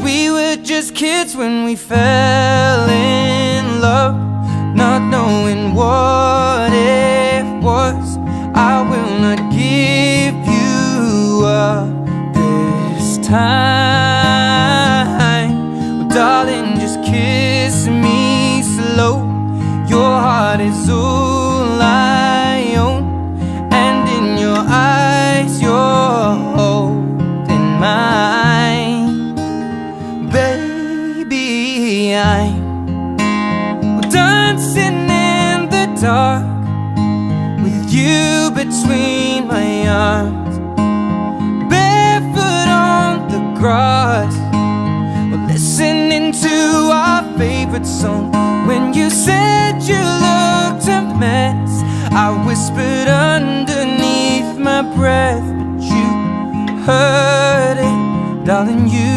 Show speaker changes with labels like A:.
A: we were just kids when we fell in love, not knowing what it was. I will not give you up this time. Well, darling, just kiss me slow. Your heart is all I own, and in your eyes you're holding mine. Baby, I'm dancing in the dark with you between my arms, barefoot on the grass. We're listening to our favorite song. When you said you looked a mess, I whispered underneath my breath, but you heard it, darling, you